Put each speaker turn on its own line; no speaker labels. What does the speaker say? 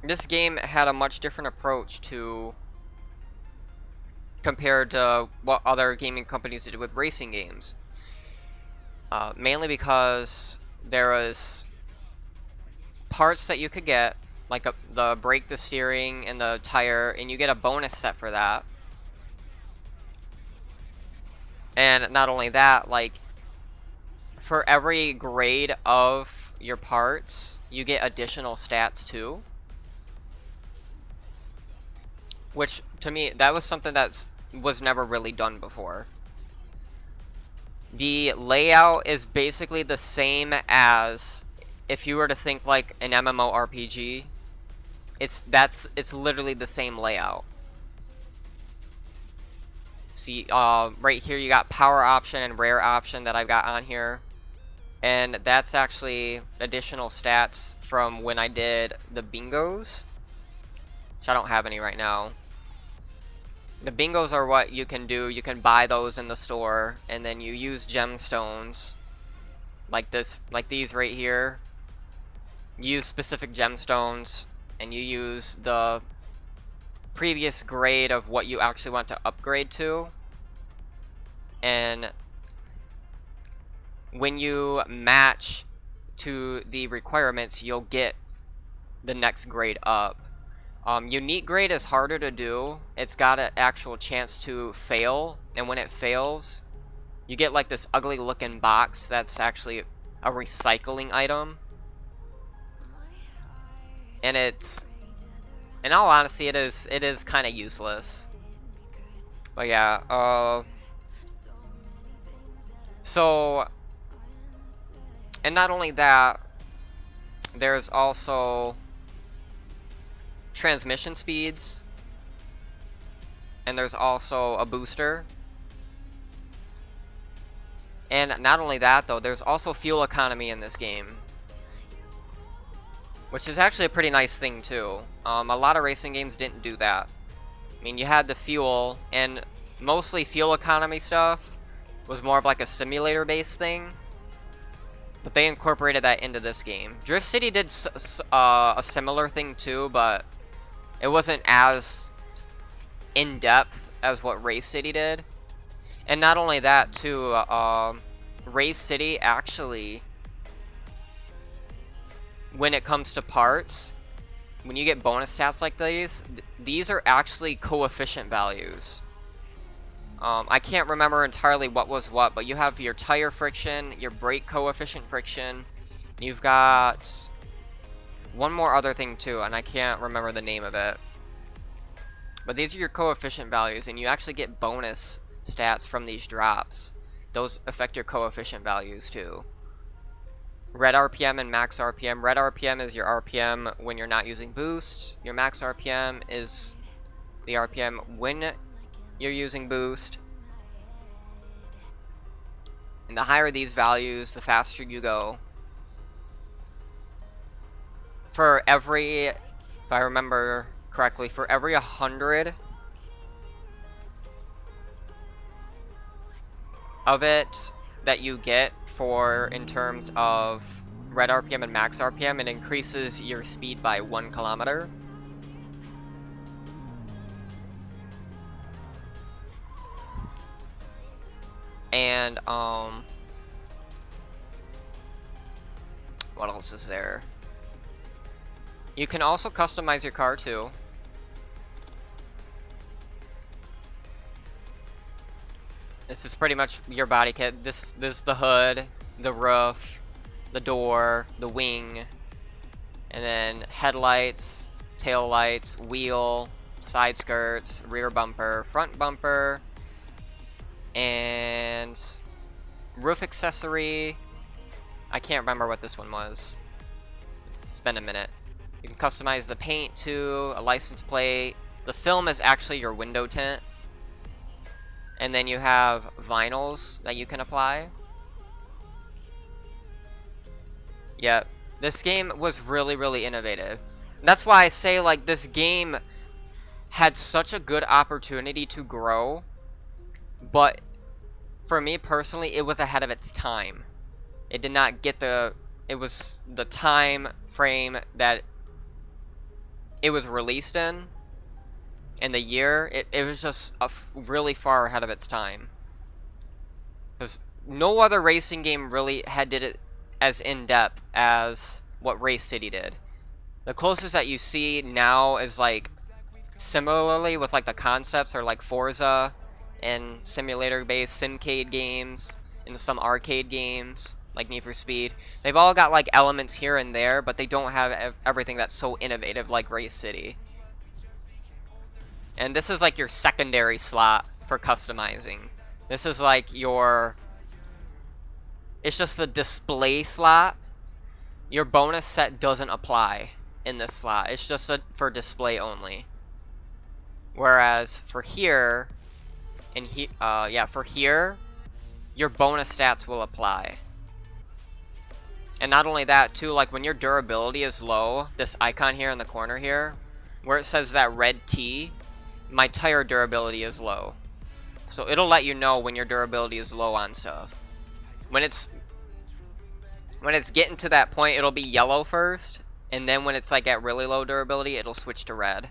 this game had a much different approach to compared to what other gaming companies did with racing games. Mainly because there was parts that you could get, like the brake, the steering, and the tire, and you get a bonus set for that. And not only that, like, for every grade of your parts, you get additional stats too. Which, to me, that was something that was never really done before. The layout is basically the same as if you were to think like an MMORPG. It's literally the same layout. See, right here you got power option and rare option that I've got on here. And that's actually additional stats from when I did the bingos, which I don't have any right now. The bingos are what you can do. You can buy those in the store, and then you use gemstones, like this, like these right here. You use specific gemstones, and you use the previous grade of what you actually want to upgrade to. And when you match to the requirements, you'll get the next grade up. Unique grade is harder to do. It's got an actual chance to fail, and when it fails, you get like this ugly looking box that's actually a recycling item. And it's, in all honesty, it is kind of useless. But yeah, so, and not only that, there's also transmission speeds, and there's also a booster. And not only that though, there's also fuel economy in this game, which is actually a pretty nice thing too. A lot of racing games didn't do that. I mean, you had the fuel, and mostly fuel economy stuff was more of like a simulator based thing, but they incorporated that into this game. Drift City did a similar thing too, but it wasn't as in-depth as what RayCity did. And not only that too, RayCity actually, when it comes to parts, when you get bonus stats like these are actually coefficient values. I can't remember entirely what was what, but you have your tire friction, your brake coefficient friction, you've got one more other thing too, and I can't remember the name of it. But these are your coefficient values, and you actually get bonus stats from these drops. Those affect your coefficient values too. Red RPM and max RPM. Red RPM is your RPM when you're not using boost. Your max RPM is the RPM when you're using boost. And the higher these values, the faster you go. For every, if I remember correctly, for every 100 of it that you get for in terms of red RPM and max RPM, it increases your speed by 1 kilometer. And what else is there? You can also customize your car too. This is pretty much your body kit. This is the hood, the roof, the door, the wing, and then headlights, tail lights, wheel, side skirts, rear bumper, front bumper, and roof accessory. I can't remember what this one was. It's been a minute. You can customize the paint too, a license plate. The film is actually your window tint. And then you have vinyls that you can apply. Yeah, this game was really, really innovative. And that's why I say, like, this game had such a good opportunity to grow, but for me personally, it was ahead of its time. It did not get it was the time frame that it was released in, and the year, it was just really far ahead of its time. Because no other racing game really did it as in-depth as what RayCity did. The closest that you see now is like, similarly with like the concepts are like Forza and simulator-based Simcade games and some arcade games like Need for Speed. They've all got like elements here and there, but they don't have everything that's so innovative like RayCity. And this is like your secondary slot for customizing. This is like your... It's just the display slot. Your bonus set doesn't apply in this slot. It's just for display only. Whereas for here, for here, your bonus stats will apply. And not only that, too, like when your durability is low, this icon here in the corner here, where it says that red T, my tire durability is low. So it'll let you know when your durability is low on stuff. When it's getting to that point, it'll be yellow first, and then when it's like at really low durability, it'll switch to red.